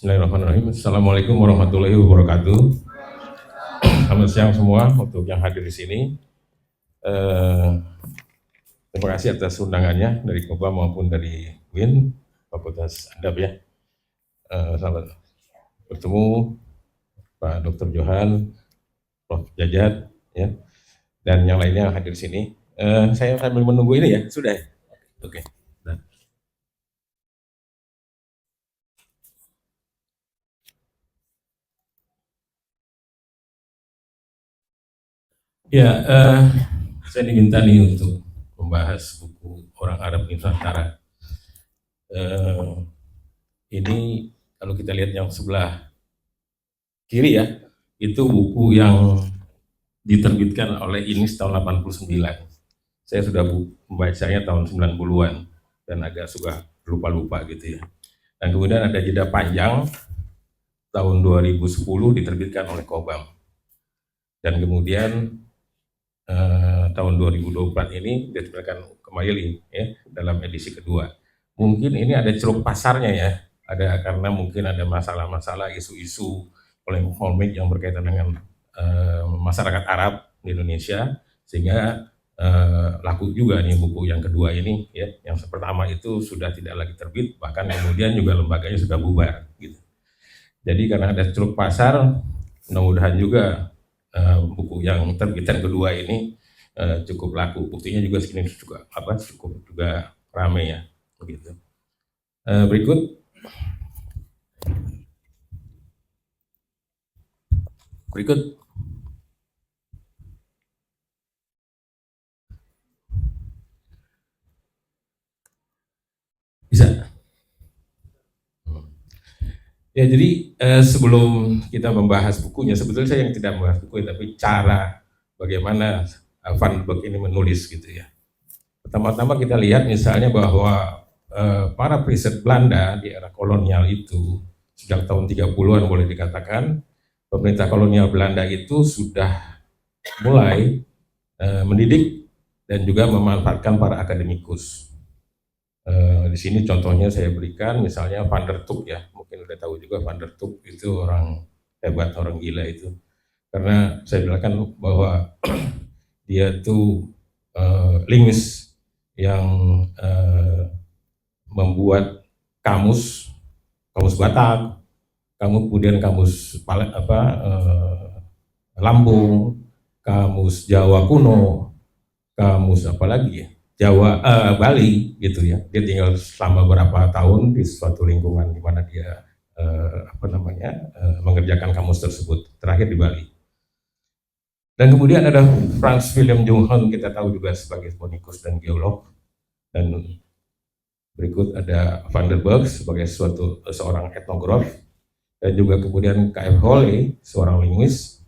Bismillahirrahmanirrahim. Assalamualaikum warahmatullahi wabarakatuh. Selamat siang semua untuk yang hadir di sini. Terima kasih atas undangannya dari Koba maupun dari WIN, Fakultas Adab ya. Selamat bertemu Pak Dr. Johan, Prof. Jajat ya, dan yang lainnya yang hadir di sini. Saya sambil menunggu ini ya, sudah ya? Oke. Ya, saya diminta nih untuk membahas buku Orang Arab Nusantara. Ini kalau kita lihat yang sebelah kiri ya, itu buku yang diterbitkan oleh INIS tahun 89. Saya sudah membacanya tahun 90-an dan agak suka lupa-lupa gitu ya. Dan kemudian ada jeda panjang tahun 2010 diterbitkan oleh Kobam. Dan kemudian tahun 2024 ini diterbitkan kembali ya dalam edisi kedua. Mungkin ini ada ceruk pasarnya ya, ada karena mungkin ada masalah-masalah isu-isu polemik yang berkaitan dengan masyarakat Arab di Indonesia, sehingga laku juga nih buku yang kedua ini ya. Yang pertama itu sudah tidak lagi terbit, bahkan kemudian juga lembaganya sudah bubar gitu. Jadi karena ada ceruk pasar, mudah-mudahan juga buku yang terbitan kedua ini cukup laku. Buktinya juga segini juga cukup juga ramai ya begitu. Berikut bisa. Ya, jadi sebelum kita membahas bukunya, sebetulnya saya yang tidak membahas buku, tapi cara bagaimana Van Berg ini menulis gitu ya. Pertama-tama kita lihat misalnya bahwa para periset Belanda di era kolonial itu, sejak tahun 30-an boleh dikatakan, pemerintah kolonial Belanda itu sudah mulai mendidik dan juga memanfaatkan para akademikus. Di sini contohnya saya berikan misalnya Van der Tuuk ya, mungkin udah tahu juga Van der Tuuk itu orang hebat, orang gila itu, karena saya bilang bahwa dia itu linguis yang membuat kamus Batak, kemudian kamus Lampung, kamus Jawa kuno, kamus apa lagi ya, Jawa Bali gitu ya. Dia tinggal selama berapa tahun di suatu lingkungan di mana dia mengerjakan kamus tersebut, terakhir di Bali. Dan kemudian ada Frans Willem Junghun, kita tahu juga sebagai fonikus dan geolog. Dan berikut ada Van der Berg sebagai seorang etnograf, dan juga kemudian K.F. Holle, seorang linguis.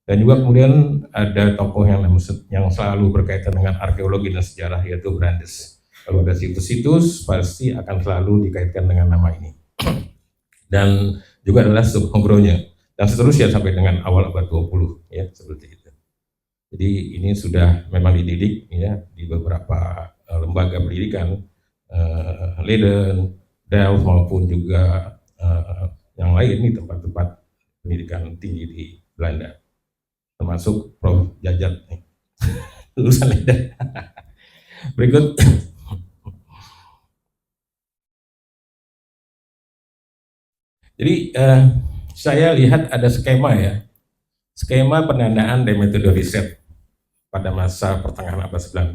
Dan juga kemudian ada tokoh yang selalu berkaitan dengan arkeologi dan sejarah, yaitu Brandes. Kalau ada situs-situs pasti akan selalu dikaitkan dengan nama ini. Dan juga adalah subhogronya, dan seterusnya sampai dengan awal abad 20 ya, seperti itu. Jadi ini sudah memang dididik ya di beberapa lembaga pendidikan, Leiden, Delft maupun juga yang lain di tempat-tempat pendidikan tinggi di Belanda, termasuk Prof. Jajat nih, lulusan Leiden. Berikut. Jadi saya lihat ada skema ya, skema pendanaan dan metode riset pada masa pertengahan abad 19.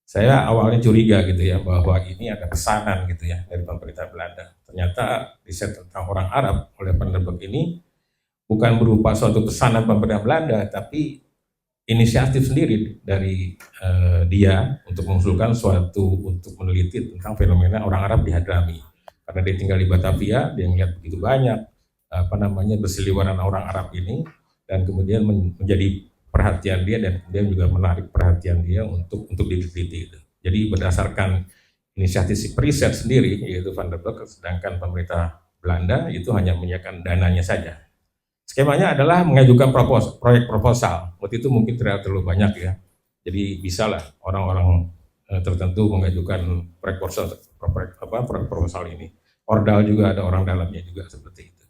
Saya awalnya curiga gitu ya, bahwa ini ada pesanan gitu ya dari pemerintah Belanda. Ternyata riset tentang orang Arab oleh Van der Berg ini bukan berupa suatu pesanan pemerintah Belanda, tapi inisiatif sendiri dari dia untuk mengusulkan untuk meneliti tentang fenomena orang Arab di Hadrami. Karena dia tinggal di Batavia, dia melihat begitu banyak berseliweran orang Arab ini, dan kemudian menjadi perhatian dia, dan kemudian juga menarik perhatian dia untuk diteliti. Jadi berdasarkan inisiatif riset sendiri yaitu Van der Berg, sedangkan pemerintah Belanda itu hanya menyiapkan dananya saja. Skemanya adalah mengajukan proyek proposal. Waktu itu mungkin tidak terlalu banyak ya. Jadi bisalah orang-orang tertentu mengajukan proyek proposal ini. Ordal juga ada orang dalamnya juga seperti itu.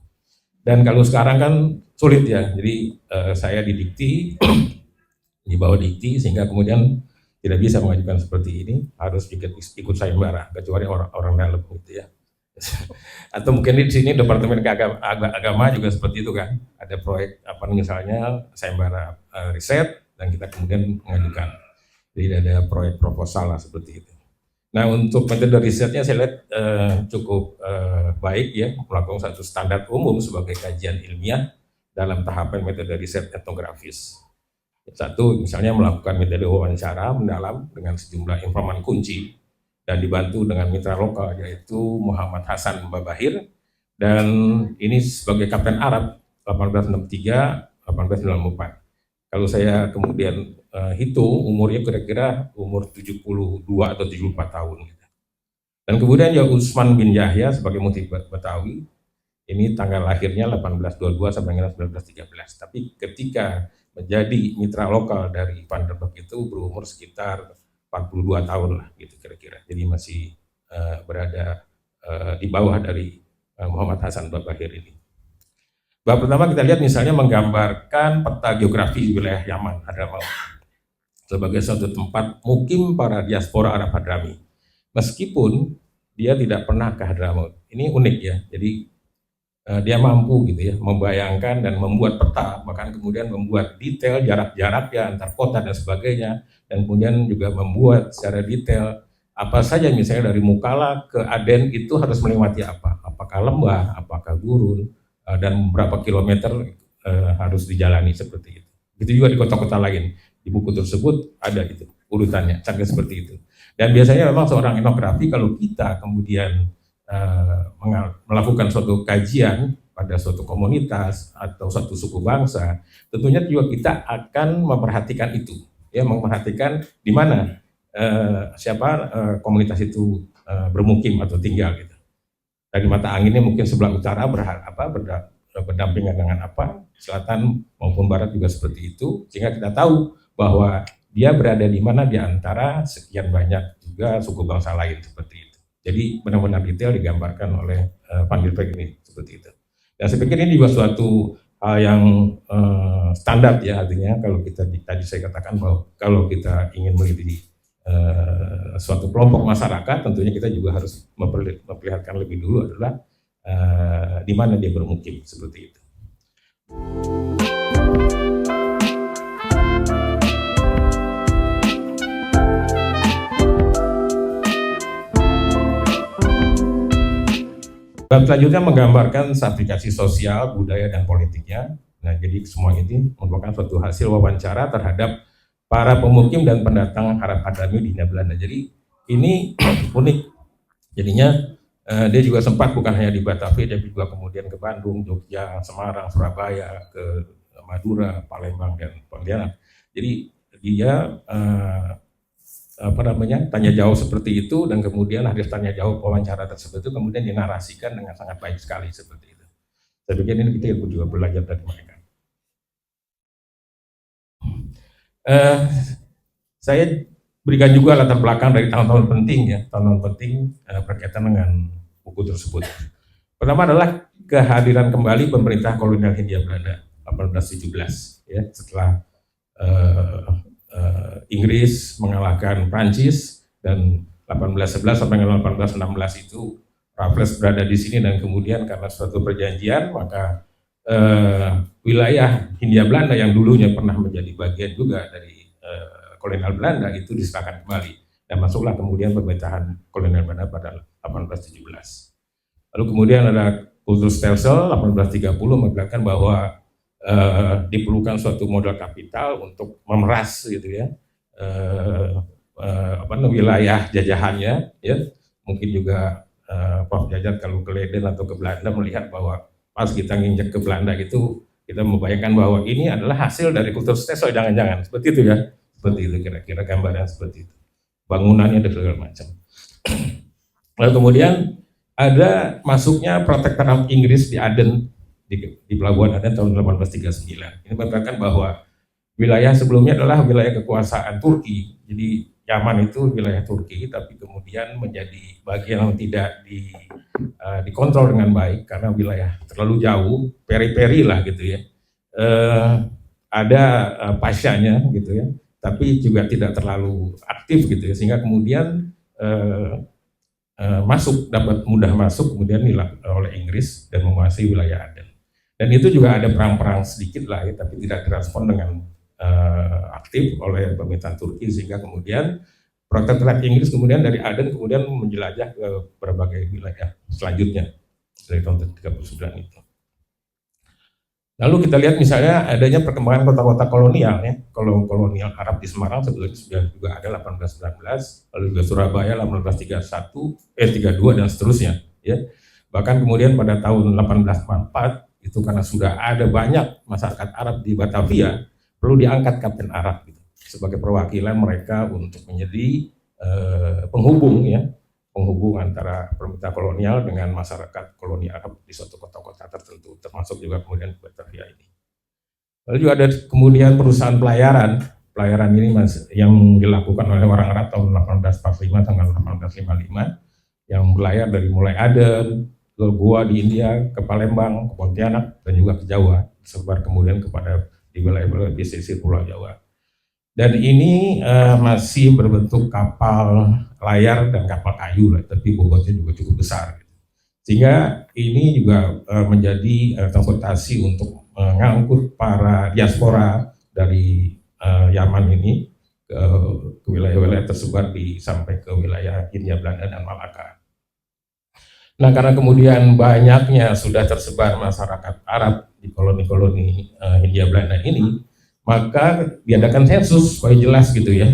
Dan kalau sekarang kan sulit ya, jadi saya di Dikti, di bawah Dikti, sehingga kemudian tidak bisa mengajukan seperti ini, harus ikut sayembara, kecuali orang dalam gitu ya. Atau mungkin di sini Departemen Agama juga seperti itu kan, ada proyek apa misalnya sayembara riset dan kita kemudian mengajukan. Jadi ada proyek proposal lah seperti itu. Nah untuk metode risetnya saya lihat cukup baik ya, melakukan satu standar umum sebagai kajian ilmiah dalam tahapan metode riset etnografis. Satu misalnya melakukan metode wawancara mendalam dengan sejumlah informan kunci dan dibantu dengan mitra lokal yaitu Muhammad Hasan Babahir, dan ini sebagai Kapten Arab 1863-1894. Kalau saya kemudian hitung umurnya kira-kira umur 72 atau 74 tahun. Dan kemudian ya Usman bin Yahya sebagai Mufti Betawi, ini tanggal lahirnya 1822 sampai 1913. Tapi ketika menjadi mitra lokal dari Van der Burg itu berumur sekitar 42 tahun lah gitu kira-kira. Jadi masih berada di bawah dari Muhammad Hasan Babahir ini. Bab pertama kita lihat misalnya menggambarkan peta geografi wilayah Yaman Hadramaut sebagai suatu tempat mukim para diaspora Arab Hadrami. Meskipun dia tidak pernah ke Hadramaut. Ini unik ya. Jadi dia mampu gitu ya membayangkan dan membuat peta, bahkan kemudian membuat detail jarak-jarak ya antar kota dan sebagainya, dan kemudian juga membuat secara detail apa saja misalnya dari Mukalla ke Aden itu harus melewati apa, apakah lembah, apakah gurun, dan berapa kilometer harus dijalani seperti itu. Begitu juga di kota-kota lain, di buku tersebut ada itu urutannya, canggih seperti itu. Dan biasanya memang seorang etnografi kalau kita kemudian melakukan suatu kajian pada suatu komunitas atau suatu suku bangsa, tentunya juga kita akan memperhatikan itu, ya memperhatikan di mana siapa komunitas itu bermukim atau tinggal gitu. Dari mata anginnya mungkin sebelah utara berdampingan dengan apa, selatan maupun barat juga seperti itu, sehingga kita tahu bahwa dia berada di mana di antara sekian banyak juga suku bangsa lain seperti itu. Jadi benar-benar detail digambarkan oleh Van der Burg ini seperti itu. Dan saya pikir ini juga suatu hal yang standar ya, artinya kalau kita tadi saya katakan bahwa kalau kita ingin meneliti suatu kelompok masyarakat, tentunya kita juga harus memperlihatkan lebih dulu adalah di mana dia bermukim seperti itu. Dan selanjutnya menggambarkan stratifikasi sosial, budaya, dan politiknya. Nah, jadi semua ini merupakan suatu hasil wawancara terhadap para pemukim dan pendatang Arab Hadrami di Hindia Belanda. Jadi ini unik. Jadinya dia juga sempat bukan hanya di Batavia, tapi juga kemudian ke Bandung, Jogja, Semarang, Surabaya, ke Madura, Palembang, dan Pontianak. Jadi dia tanya jawab seperti itu, dan kemudian hasil tanya jawab wawancara tersebut itu kemudian dinarasikan dengan sangat baik sekali seperti itu. Saya pikir ini kita juga belajar dari mereka. Saya berikan juga latar belakang dari tahun-tahun penting ya, tahun-tahun penting berkaitan dengan buku tersebut. Pertama adalah kehadiran kembali pemerintah kolonial Hindia Belanda 1817 ya, setelah Inggris mengalahkan Prancis, dan 1811 sampai 1816 itu Raffles berada di sini, dan kemudian karena suatu perjanjian maka wilayah Hindia Belanda yang dulunya pernah menjadi bagian juga dari kolonial Belanda itu diserahkan kembali, dan masuklah kemudian pemerintahan kolonial Belanda pada 1817. Lalu kemudian ada kultur Stelsel 1830 memperlihatkan bahwa diperlukan suatu modal kapital untuk memeras gitu ya wilayah jajahannya ya. Mungkin juga Prof. Jajat kalau ke Leiden atau ke Belanda melihat bahwa pas kita nginjek ke Belanda gitu, kita membayangkan bahwa ini adalah hasil dari kultur Stelsel, jangan-jangan seperti itu ya, seperti itu kira-kira gambaran seperti itu, bangunannya dan segala macam. Lalu kemudian ada masuknya protektorat Inggris di Aden, di pelabuhan Aden tahun 1839. Ini mengatakan bahwa wilayah sebelumnya adalah wilayah kekuasaan Turki. Jadi Yaman itu wilayah Turki, tapi kemudian menjadi bagian yang tidak dikontrol dengan baik karena wilayah terlalu jauh, peri-peri lah gitu ya. Ada pasyanya gitu ya, tapi juga tidak terlalu aktif gitu ya, sehingga kemudian dapat mudah masuk kemudian oleh Inggris dan menguasai wilayah Aden. Dan itu juga ada perang-perang sedikit lah ya, tapi tidak direspon dengan aktif oleh pemerintahan Turki, sehingga kemudian Protektorat Inggris kemudian dari Aden kemudian menjelajah ke berbagai wilayah selanjutnya dari tahun 39 itu. Lalu kita lihat misalnya adanya perkembangan kota-kota kolonial ya. Kalau kolonial Arab di Semarang sebetulnya sudah juga ada 1819, lalu juga Surabaya 1831, 32 dan seterusnya ya. Bahkan kemudian pada tahun 1844 itu karena sudah ada banyak masyarakat Arab di Batavia, perlu diangkat Kapten Arab gitu, sebagai perwakilan mereka untuk menjadi penghubung ya, penghubung antara pemerintah kolonial dengan masyarakat kolonial Arab di suatu kota-kota tertentu, termasuk juga kemudian Batavia ini. Lalu juga ada kemudian perusahaan pelayaran. Pelayaran ini yang dilakukan oleh orang Arab tahun 1845 tanggal 1855 yang berlayar dari mulai Aden ke Goa di India, ke Palembang, ke Pontianak dan juga ke Jawa, disebar kemudian kepada di wilayah pesisir Pulau Jawa. Dan ini masih berbentuk kapal layar dan kapal kayu lah, tapi bobotnya juga cukup besar. Sehingga ini juga menjadi transportasi untuk mengangkut para diaspora dari Yaman ini ke wilayah-wilayah tersebar sampai ke wilayah Hindia Belanda dan Malaka. Nah, karena kemudian banyaknya sudah tersebar masyarakat Arab di koloni-koloni Hindia Belanda ini, maka diadakan sensus supaya jelas gitu ya,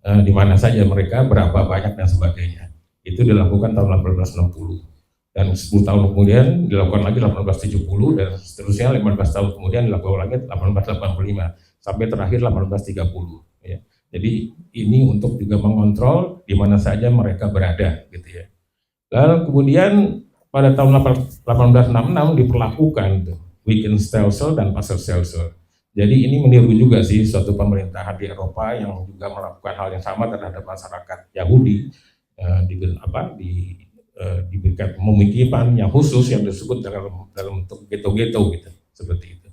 di mana saja mereka, berapa banyak dan sebagainya. Itu dilakukan tahun 1860 dan 10 tahun kemudian dilakukan lagi 1870 dan seterusnya 15 tahun kemudian dilakukan lagi 1885 sampai terakhir 1830 ya. Jadi ini untuk juga mengontrol di mana saja mereka berada gitu ya. Lalu kemudian pada tahun 1866 diperlakukan tuh weekend stelsel dan pasar stelsel. Jadi ini meniru juga sih suatu pemerintahan di Eropa yang juga melakukan hal yang sama terhadap masyarakat Yahudi, diberikan pemikiran yang khusus yang disebut dalam bentuk ghetto-ghetto gitu, seperti itu.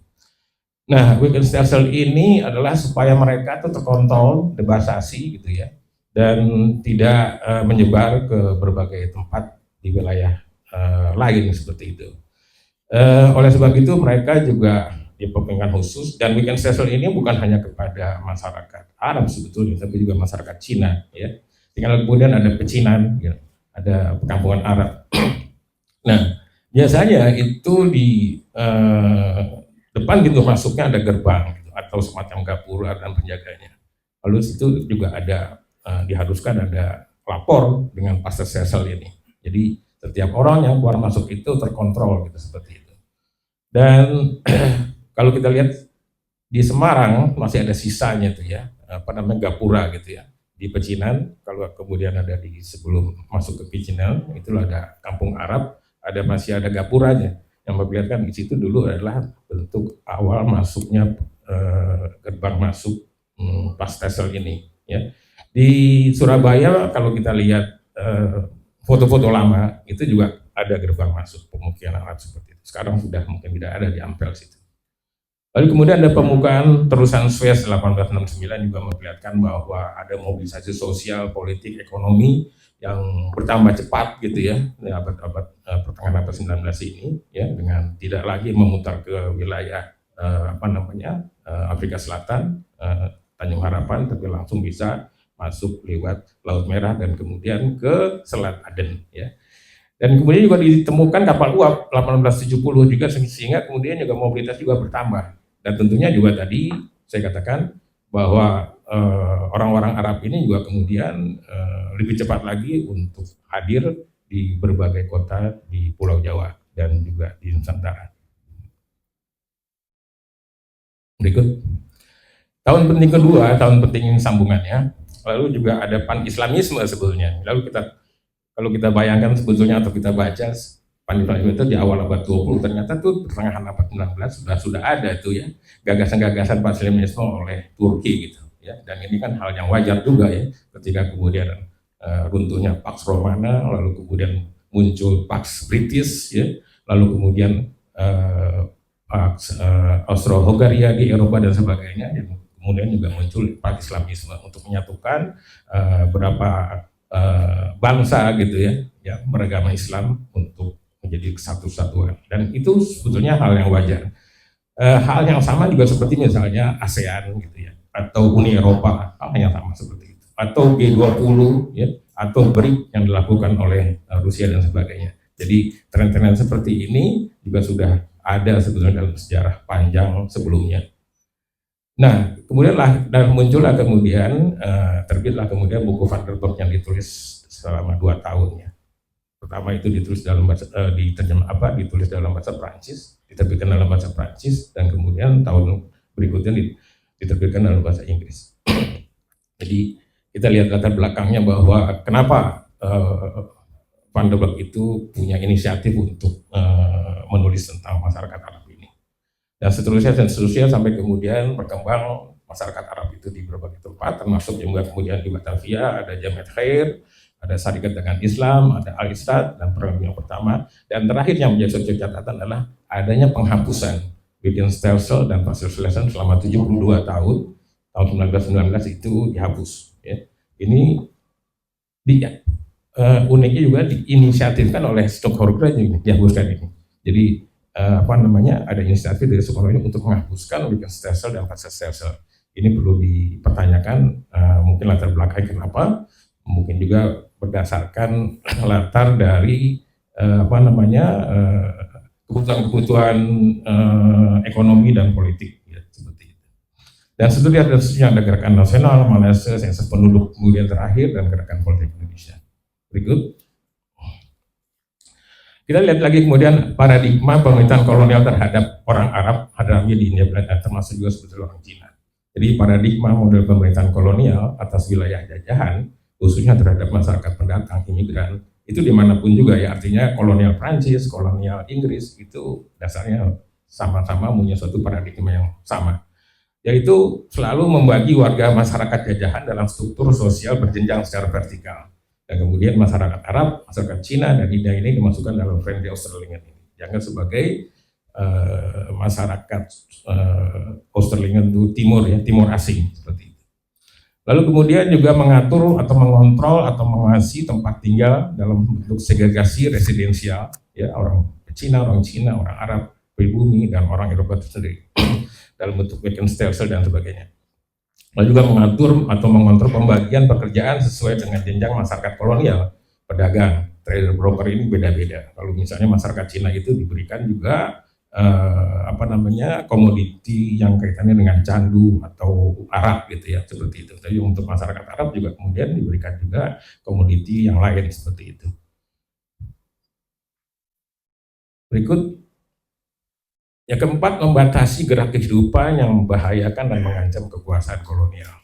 Nah, weekend stelsel ini adalah supaya mereka itu terkontrol, debasasi gitu ya, dan tidak menyebar ke berbagai tempat di wilayah lain seperti itu. Oleh sebab itu mereka juga pemerintahan khusus, dan weekend stelsel ini bukan hanya kepada masyarakat Arab sebetulnya, tapi juga masyarakat Cina ya. Tinggal kemudian ada pecinan, ya, ada perkampungan Arab. Nah, biasanya itu di depan pintu masuknya ada gerbang gitu, atau semacam gapura dan penjaganya. Lalu situ juga ada diharuskan ada lapor dengan pasar stelsel ini. Jadi setiap orang yang keluar masuk itu terkontrol gitu, seperti itu. Dan kalau kita lihat di Semarang masih ada sisanya tuh ya, apa namanya, gapura gitu ya. Di Pecinan, kalau kemudian ada di sebelum masuk ke Pecinan, itulah ada kampung Arab, masih ada gapuranya. Yang memperlihatkan di situ dulu adalah bentuk awal masuknya gerbang masuk pas stelsel ini ya. Di Surabaya kalau kita lihat foto-foto lama itu juga ada gerbang masuk pemukiman Arab seperti itu. Sekarang sudah mungkin tidak ada di Ampel situ. Lalu kemudian ada pembukaan terusan Suez 1869 juga memperlihatkan bahwa ada mobilisasi sosial, politik, ekonomi yang bertambah cepat gitu ya, abad-abad pertengahan abad 19 ini ya, dengan tidak lagi memutar ke wilayah Afrika Selatan, Tanjung Harapan, tapi langsung bisa masuk lewat Laut Merah dan kemudian ke Selat Aden ya. Dan kemudian juga ditemukan kapal uap 1870 juga, sehingga kemudian juga mobilitas juga bertambah. Dan tentunya juga tadi saya katakan bahwa orang-orang Arab ini juga kemudian lebih cepat lagi untuk hadir di berbagai kota di Pulau Jawa dan juga di Nusantara. Berikut. Tahun penting kedua, tahun penting sambungannya, lalu juga ada pan-islamisme sebetulnya. Lalu kalau kita bayangkan sebetulnya atau kita baca pan-islamisme itu di awal abad 20, ternyata tuh pertengahan abad 19 sudah ada tuh ya gagasan-gagasan pan-islamisme oleh Turki gitu ya. Dan ini kan hal yang wajar juga ya, ketika kemudian runtuhnya Pax Romana, lalu kemudian muncul Pax British, ya, lalu kemudian Pax Austro-Hungaria di Eropa dan sebagainya, dan kemudian juga muncul Pax Islamisme untuk menyatukan berapa bangsa gitu ya beragama Islam untuk menjadi kesatuan, dan itu sebetulnya hal yang wajar. Hal yang sama juga seperti misalnya ASEAN gitu ya, atau Uni Eropa, hal yang sama seperti itu, atau G20 ya, atau BRIC yang dilakukan oleh Rusia dan sebagainya. Jadi tren-tren seperti ini juga sudah ada sebetulnya dalam sejarah panjang sebelumnya. Nah, muncullah kemudian terbitlah kemudian buku Van der Burg yang ditulis selama 2 tahun ya. Pertama itu ditulis dalam bahasa ditulis dalam bahasa Prancis, diterbitkan dalam bahasa Prancis, dan kemudian tahun berikutnya diterbitkan dalam bahasa Inggris. Jadi kita lihat latar belakangnya bahwa kenapa Van der Burg itu punya inisiatif untuk menulis tentang masyarakat Arab ini, dan seterusnya sampai kemudian berkembang masyarakat Arab itu di berbagai tempat, termasuk juga kemudian di Batavia ada Jamiat Khair, ada Syarikat dengan Islam, ada Al-Istad dan Perang Dunia Pertama, dan terakhir yang menjadi suatu catatan adalah adanya penghapusan Wittgenstein dan Pascal Schlesinger selama 72 tahun 1919 itu dihapus. Ya. Ini uniknya juga diinisiatifkan oleh Stockholm ini, dihapuskan ini. Jadi ada inisiatif dari Stockholm ini untuk menghapuskan Wittgenstein dan Pascal Schlesinger. Ini perlu dipertanyakan, mungkin latar belakangnya kenapa, mungkin juga berdasarkan latar dari kebutuhan ekonomi dan politik ya, seperti itu. Dan seterusnya ada gerakan nasional Malaysia, sensus penduduk kemudian terakhir, dan gerakan politik Indonesia. Berikut kita lihat lagi kemudian paradigma pemerintahan kolonial terhadap orang Arab Hadrami di India Belanda, termasuk juga sebetulnya orang Cina. Jadi paradigma model pemerintahan kolonial atas wilayah jajahan, khususnya terhadap masyarakat pendatang, imigran, itu dimanapun juga ya, artinya kolonial Prancis, kolonial Inggris, itu dasarnya sama-sama punya suatu paradigma yang sama, yaitu selalu membagi warga masyarakat jajahan dalam struktur sosial berjenjang secara vertikal, dan kemudian masyarakat Arab, masyarakat Cina, dan India ini dimasukkan dalam frame di Australian ini, jangan sebagai masyarakat Australian itu timur asing seperti itu. Lalu kemudian juga mengatur atau mengontrol atau mengawasi tempat tinggal dalam bentuk segregasi residensial ya, orang Cina, orang Arab, pribumi, dan orang Eropa itu sendiri dalam bentuk Wittgenstein dan sebagainya. Lalu juga mengatur atau mengontrol pembagian pekerjaan sesuai dengan jenjang masyarakat kolonial, pedagang, trader, broker ini beda-beda. Kalau misalnya masyarakat Cina itu diberikan juga komoditi yang kaitannya dengan candu atau Arab gitu ya, seperti itu. Tapi untuk masyarakat Arab juga kemudian diberikan juga komoditi yang lain seperti itu. Berikut yang keempat, membatasi gerak kehidupan yang membahayakan dan mengancam kekuasaan kolonial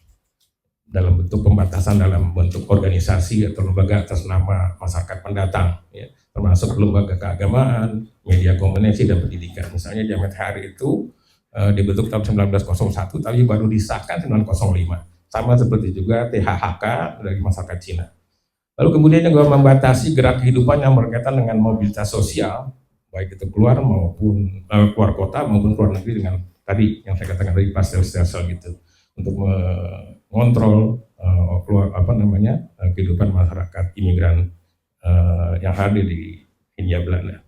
dalam bentuk pembatasan dalam bentuk organisasi atau lembaga atas nama masyarakat pendatang ya, termasuk lembaga keagamaan, media komunikasi, dan pendidikan. Misalnya Jamiat Khair itu dibentuk tahun 1901 tapi baru disahkan 1905, sama seperti juga THHK dari masyarakat Cina. Lalu kemudian juga membatasi gerak kehidupan yang berkaitan dengan mobilitas sosial, baik itu keluar kota maupun keluar negeri, dengan tadi yang saya katakan dari Pascal gitu, untuk mengontrol kehidupan masyarakat imigran yang hadir di Hindia Belanda.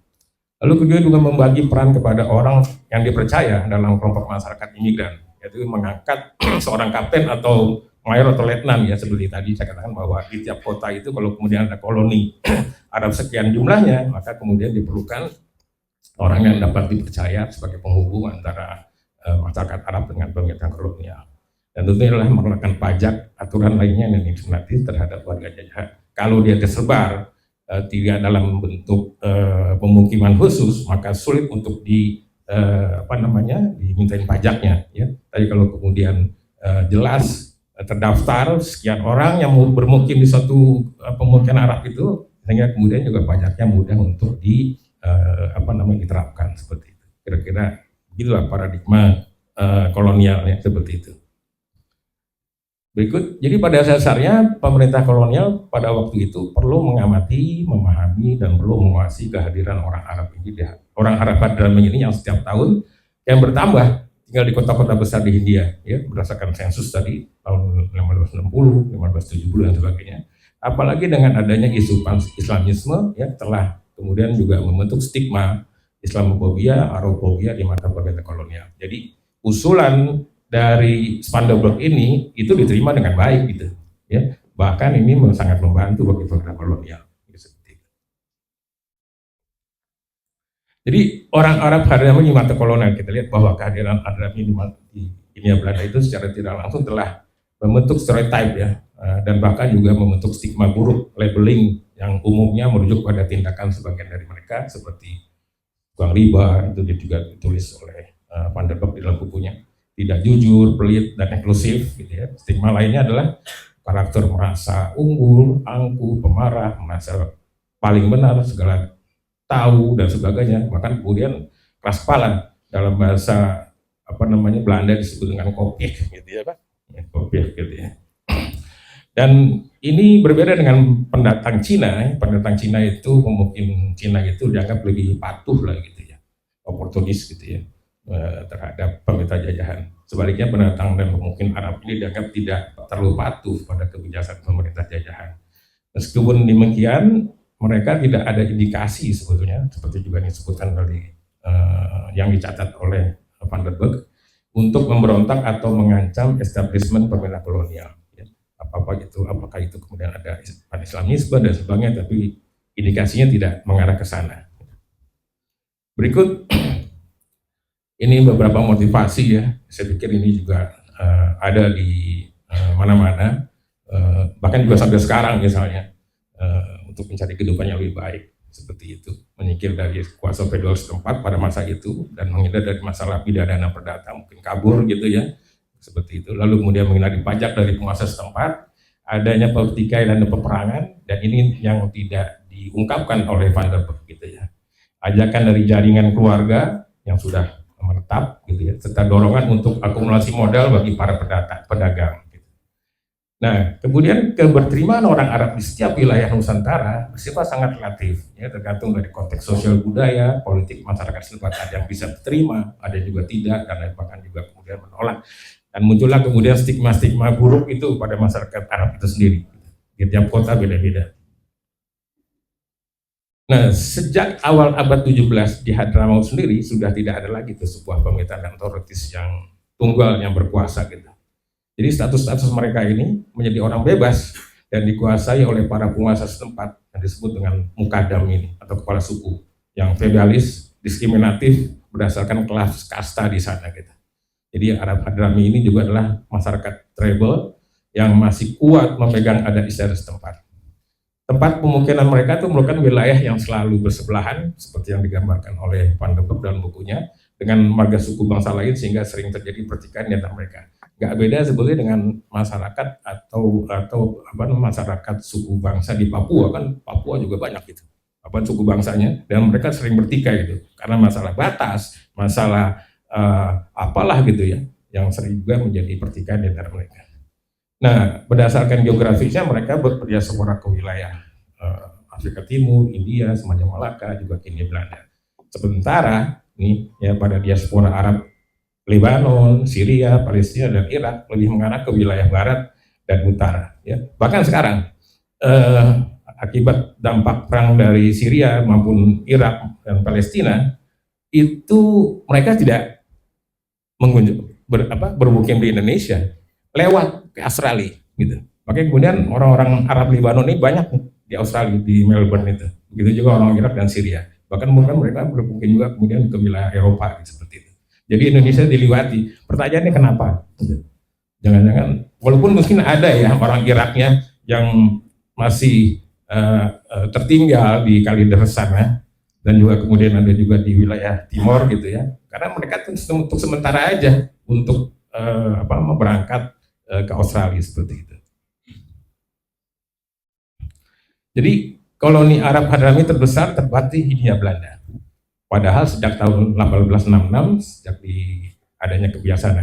Lalu kedua juga membagi peran kepada orang yang dipercaya dalam kelompok masyarakat imigran, yaitu mengangkat seorang kapten atau mayor atau letnan ya, seperti tadi saya katakan bahwa di tiap kota itu kalau kemudian ada koloni Arab sekian jumlahnya, maka kemudian diperlukan orang yang dapat dipercaya sebagai penghubung antara masyarakat Arab dengan pemerintahan kolonial. Dan tentunya adalah mengenakan pajak, aturan lainnya yang diskriminatif terhadap warga jajahan. Kalau dia tersebar tidak dalam bentuk pemukiman khusus, maka sulit untuk dimintain pajaknya. Ya. Tapi kalau kemudian jelas terdaftar sekian orang yang mau bermukim di suatu pemukiman Arab itu, sehingga kemudian juga pajaknya mudah untuk diterapkan seperti itu. Kira-kira begitulah paradigma kolonialnya seperti itu. Berikut, jadi pada dasarnya pemerintah kolonial pada waktu itu perlu mengamati, memahami, dan perlu menguasai kehadiran orang Arab ini. Orang Arab Hadrami ini yang setiap tahun yang bertambah tinggal di kota-kota besar di Hindia, ya berdasarkan sensus tadi tahun 1560, 1570 dan sebagainya. Apalagi dengan adanya isu Islamisme, ya telah kemudian juga membentuk stigma Islamofobia, Arabofobia di mata pemerintah kolonial. Jadi usulan dari Spandau ini itu diterima dengan baik gitu, ya bahkan ini sangat membantu bagi pemerintah kolonial. Jadi orang Arab Hadrami di mata kolonial, kita lihat bahwa kehadiran Hadrami di Hindia Belanda itu secara tidak langsung telah membentuk stereotype ya, dan bahkan juga membentuk stigma buruk, labeling yang umumnya merujuk pada tindakan sebagian dari mereka seperti tukang riba, itu juga ditulis oleh Van der Burg di dalam bukunya, tidak jujur, pelit, dan eksklusif gitu ya. Stigma lainnya adalah karakter merasa unggul, angkuh, pemarah, merasa paling benar, segala tahu dan sebagainya. Bahkan kemudian keras kepala, dalam bahasa Belanda disebut dengan kopiek gitu ya Pak. Kopiek gitu ya. Dan ini berbeda dengan pendatang Cina. Pendatang Cina itu mungkin Cina itu dianggap lebih patuh lah gitu ya, oportunis gitu ya terhadap pemerintah jajahan. Sebaliknya pendatang dan mungkin Arab ini dianggap tidak terlalu patuh pada kebijakan pemerintah jajahan. Meskipun demikian, mereka tidak ada indikasi sebetulnya, seperti juga disebutkan dari yang dicatat oleh Van der Burg, untuk memberontak atau mengancam establishment pemerintah kolonial. Apakah itu kemudian ada Islamisme dan sebagainya, tapi indikasinya tidak mengarah ke sana. Berikut ini beberapa motivasi ya, saya pikir ini juga ada di mana-mana, bahkan juga sampai sekarang misalnya, untuk mencari kehidupan yang lebih baik, seperti itu, menyingkir dari kuasa federal setempat pada masa itu dan menghindar dari masalah pidana perdata, mungkin kabur gitu ya, seperti itu. Lalu kemudian menghindari pajak dari penguasa setempat, adanya pertikaian dan peperangan, dan ini yang tidak diungkapkan oleh Van der Burg gitu ya. Ajakan dari jaringan keluarga yang sudah menetap gitu ya, serta dorongan untuk akumulasi modal bagi para pedagang. Nah, kemudian keberterimaan orang Arab di setiap wilayah Nusantara bersifat sangat relatif, ya, tergantung dari konteks sosial budaya, politik masyarakat setempat. Ada yang bisa terima, ada juga tidak, dan bahkan juga kemudian menolak. Dan muncullah kemudian stigma-stigma buruk itu pada masyarakat Arab itu sendiri. Di tiap kota beda-beda. Nah, sejak awal abad 17 di Hadramaut sendiri sudah tidak ada lagi tuh sebuah pemerintahan otoritis yang tunggal yang berkuasa gitu. Jadi status-status mereka ini menjadi orang bebas dan dikuasai oleh para penguasa setempat yang disebut dengan mukadam ini atau kepala suku yang feudalis, diskriminatif berdasarkan kelas kasta di sana gitu. Jadi Arab Hadrami ini juga adalah masyarakat tribal yang masih kuat memegang adat istiadat setempat. Tempat pemukiman mereka itu merupakan wilayah yang selalu bersebelahan seperti yang digambarkan oleh Van der Burg dalam bukunya dengan marga suku bangsa lain sehingga sering terjadi pertikaian di antara mereka. Gak beda sebetulnya dengan masyarakat atau masyarakat suku bangsa di Papua, kan Papua juga banyak gitu suku bangsanya, dan mereka sering bertikai gitu karena masalah batas, masalah apalah gitu ya, yang sering juga menjadi pertikaian di antara mereka. Nah, berdasarkan geografisnya mereka berdiaspora ke wilayah Afrika Timur, India, semacam Malaka, juga ke Hindia Belanda. Sementara nih ya pada diaspora Arab Lebanon, Syria, Palestina, dan Irak lebih mengarah ke wilayah barat dan utara. Ya. Bahkan sekarang akibat dampak perang dari Syria maupun Irak dan Palestina itu mereka tidak bermukim di Indonesia, lewat ke Australia gitu. Makanya kemudian orang-orang Arab Lebanon ini banyak di Australia, di Melbourne itu. Begitu juga orang Irak dan Syria. Bahkan mungkin mereka bermukim juga kemudian ke wilayah Eropa gitu, seperti itu. Jadi Indonesia diliwati. Pertanyaannya kenapa? Jangan-jangan, walaupun mungkin ada ya orang Iraknya yang masih tertinggal di Kalideres sana, dan juga kemudian ada juga di wilayah Timor gitu ya. Karena mereka untuk sementara aja untuk berangkat ke Australia seperti itu. Jadi koloni Arab Hadrami terbesar terdapat di Hindia Belanda. Padahal sejak tahun 1866, sejak adanya kebiasaan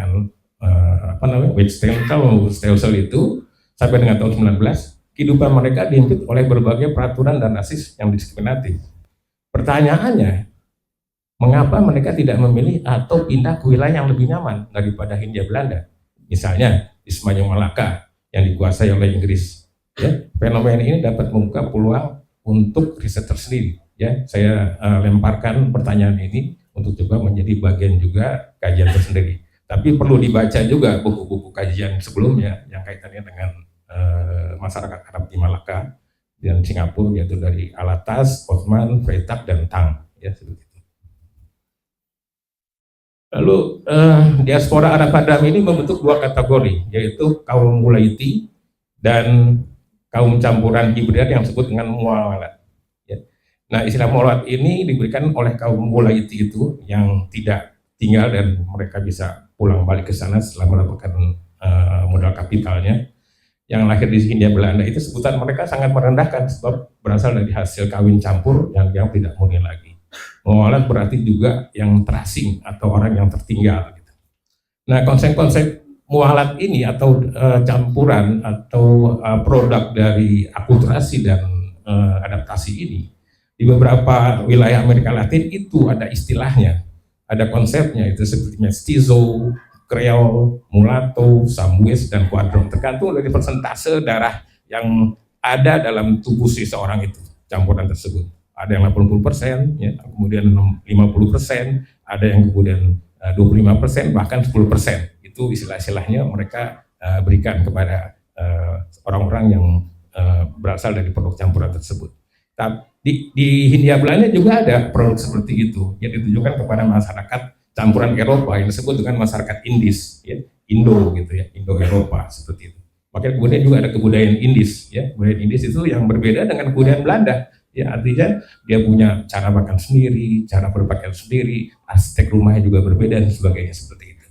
Stelsel itu sampai dengan tahun 19, kehidupan mereka dihimpit oleh berbagai peraturan dan asis yang diskriminatif. Pertanyaannya, mengapa mereka tidak memilih atau pindah ke wilayah yang lebih nyaman daripada Hindia Belanda? Misalnya di Semenanjung Malaka yang dikuasai oleh Inggris. Ya, fenomena ini dapat membuka peluang untuk riset tersendiri. Ya, saya lemparkan pertanyaan ini untuk coba menjadi bagian juga kajian tersendiri. Tapi perlu dibaca juga buku-buku kajian sebelumnya yang kaitannya dengan masyarakat Arab di Malaka dan Singapura, yaitu dari Alatas, Osman, Freitag, dan Tang. Ya, seperti itu. Lalu diaspora Arab Hadam ini membentuk dua kategori, yaitu kaum Mulaiti dan kaum campuran hibrid yang disebut dengan muawalat. Ya. Nah, istilah muawalat ini diberikan oleh kaum Mulaiti itu yang tidak tinggal dan mereka bisa pulang balik ke sana setelah mendapatkan modal kapitalnya. Yang lahir di Hindia Belanda itu sebutan mereka sangat merendahkan sebab berasal dari hasil kawin campur yang tidak murni lagi. Muawalat berarti juga yang terasing atau orang yang tertinggal. Gitu. Nah, konsep-konsep muawalat ini atau campuran atau produk dari akulturasi dan adaptasi ini di beberapa wilayah Amerika Latin itu ada istilahnya, ada konsepnya, itu seperti mestizo, Creole, mulatto, Samwis, dan Quadroon, tergantung dari persentase darah yang ada dalam tubuh seseorang itu, campuran tersebut. Ada yang 80%, ya, kemudian 50%, ada yang kemudian 25%, bahkan 10%. Itu istilah-istilahnya mereka berikan kepada orang-orang yang berasal dari produk campuran tersebut. Di Hindia Belanda juga ada produk seperti itu yang ditujukan kepada masyarakat campuran Eropa yang disebut dengan masyarakat Indis, ya, Indo gitu ya, Indo-Eropa seperti itu. Makanya kemudian juga ada kebudayaan Indis, ya, kebudayaan Indis itu yang berbeda dengan kebudayaan Belanda, ya, artinya dia punya cara makan sendiri, cara berpakaian sendiri, arsitek rumahnya juga berbeda dan sebagainya seperti itu.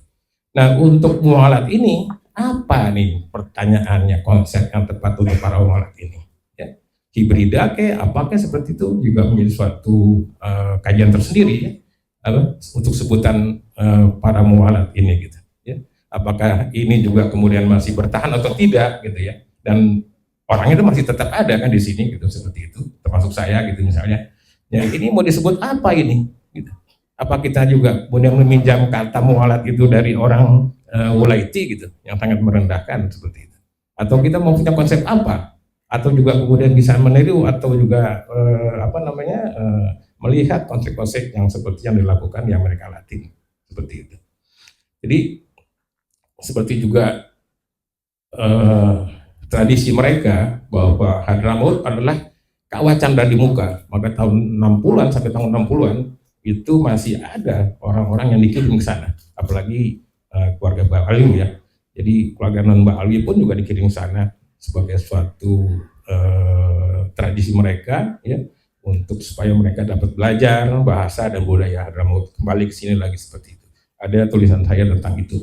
Nah, untuk muawalat ini apa nih pertanyaannya, konsep yang tepat untuk para muawalat ini? Ya, hibrida apakah seperti itu juga menjadi suatu kajian tersendiri, ya. Untuk sebutan para mualat ini gitu ya, apakah ini juga kemudian masih bertahan atau tidak gitu ya, dan orang itu masih tetap ada kan di sini gitu, seperti itu, termasuk saya gitu misalnya, ya ini mau disebut apa ini gitu. Apa kita juga kemudian meminjam kata mualat itu dari orang Wulaiti gitu yang sangat merendahkan seperti itu, atau kita mau punya konsep apa, atau juga kemudian bisa meniru atau juga melihat konsep-konsep yang seperti yang dilakukan di Amerika Latin seperti itu. Jadi seperti juga tradisi mereka bahwa Hadramaut adalah kawah canda di muka, maka tahun 60-an sampai tahun 60-an itu masih ada orang-orang yang dikirim ke sana, apalagi keluarga Mbak Alwi ya. Jadi keluarga non Mbak Alwi pun juga dikirim ke sana sebagai suatu tradisi mereka ya, untuk supaya mereka dapat belajar bahasa dan budaya Hadramaut. Kembali ke sini lagi seperti itu. Ada tulisan saya tentang itu.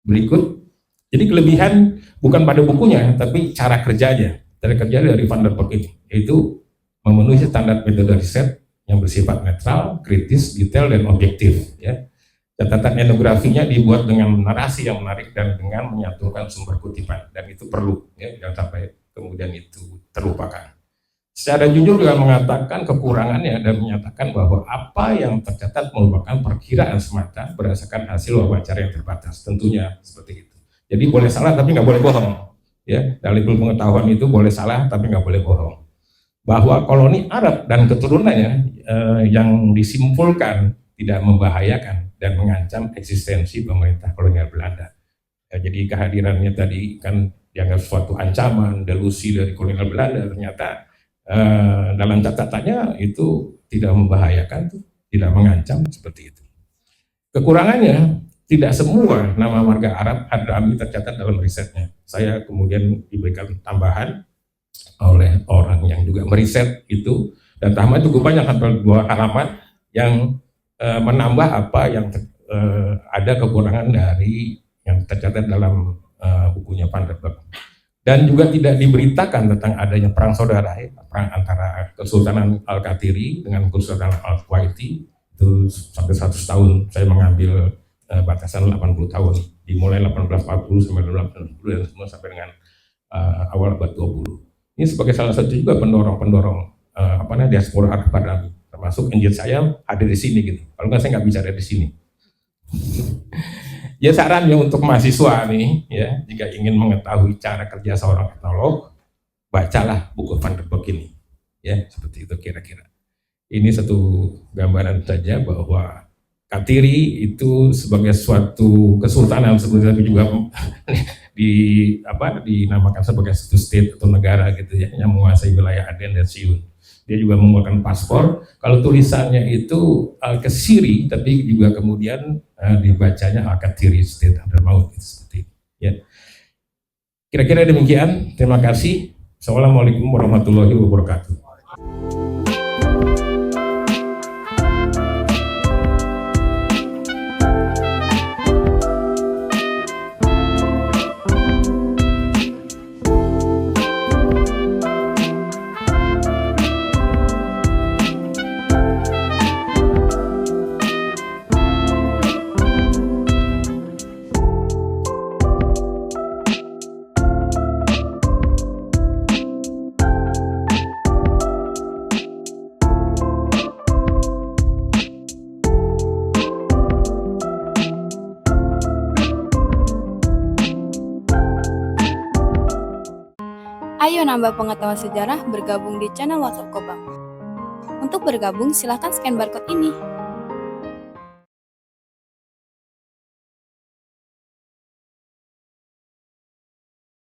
Berikut, jadi kelebihan bukan pada bukunya, tapi cara kerjanya. Cara kerja dari Van der Kolk ini, yaitu memenuhi standar metode riset yang bersifat netral, kritis, detail, dan objektif. Ya. Catatan etnografinya dibuat dengan narasi yang menarik dan dengan menyatukan sumber kutipan, dan itu perlu, ya, jangan sampai kemudian itu terlupakan. Secara jujur juga mengatakan kekurangannya dan menyatakan bahwa apa yang tercatat merupakan perkiraan semata berdasarkan hasil wawancara yang terbatas, tentunya seperti itu. Jadi boleh salah tapi nggak boleh bohong. Ya, dalam ilmu pengetahuan itu boleh salah tapi nggak boleh bohong. Bahwa koloni Arab dan keturunannya yang disimpulkan tidak membahayakan dan mengancam eksistensi pemerintah kolonial Belanda. Ya, jadi kehadirannya tadi kan dianggap suatu ancaman, delusi dari kolonial Belanda, ternyata dalam catatannya itu tidak membahayakan, tidak mengancam seperti itu. Kekurangannya, tidak semua nama marga Arab Hadrami tercatat dalam risetnya. Saya kemudian diberikan tambahan oleh orang yang juga meriset itu, dan tambahan cukup banyak, hampir 2 halaman yang menambah apa yang ada kekurangan dari yang tercatat dalam bukunya Van der Kolk. Dan juga tidak diberitakan tentang adanya perang saudara, perang antara Kesultanan Al-Qatiri dengan Kesultanan Al-Kuwaiti, itu sampai 100 tahun. Saya mengambil batasan 80 tahun, dimulai 1840 sampai 1860 dan semua sampai dengan awal abad 20. Ini sebagai salah satu juga pendorong diaspora Arab Badawi, termasuk engine saya hadir di sini gitu. Kalau nggak saya nggak bicara di sini. Ya sarannya untuk mahasiswa nih, ya jika ingin mengetahui cara kerja seorang etnolog, bacalah buku Van der Burg ini, ya seperti itu kira-kira. Ini satu gambaran saja bahwa Katiri itu sebagai suatu kesultanan sebenarnya juga dinamakan sebagai satu state atau negara gitu ya, yang menguasai wilayah Aden dan Siun. Dia juga mengeluarkan paspor. Kalau tulisannya itu Al-Kasiri, tapi juga kemudian dibacanya Al-Katiri State Hadramaut seperti itu. Ya. Kira-kira demikian. Terima kasih. Assalamualaikum warahmatullahi wabarakatuh. Ayo nambah pengetahuan sejarah, bergabung di channel WhatsApp Kobam. Untuk bergabung, silahkan scan barcode ini.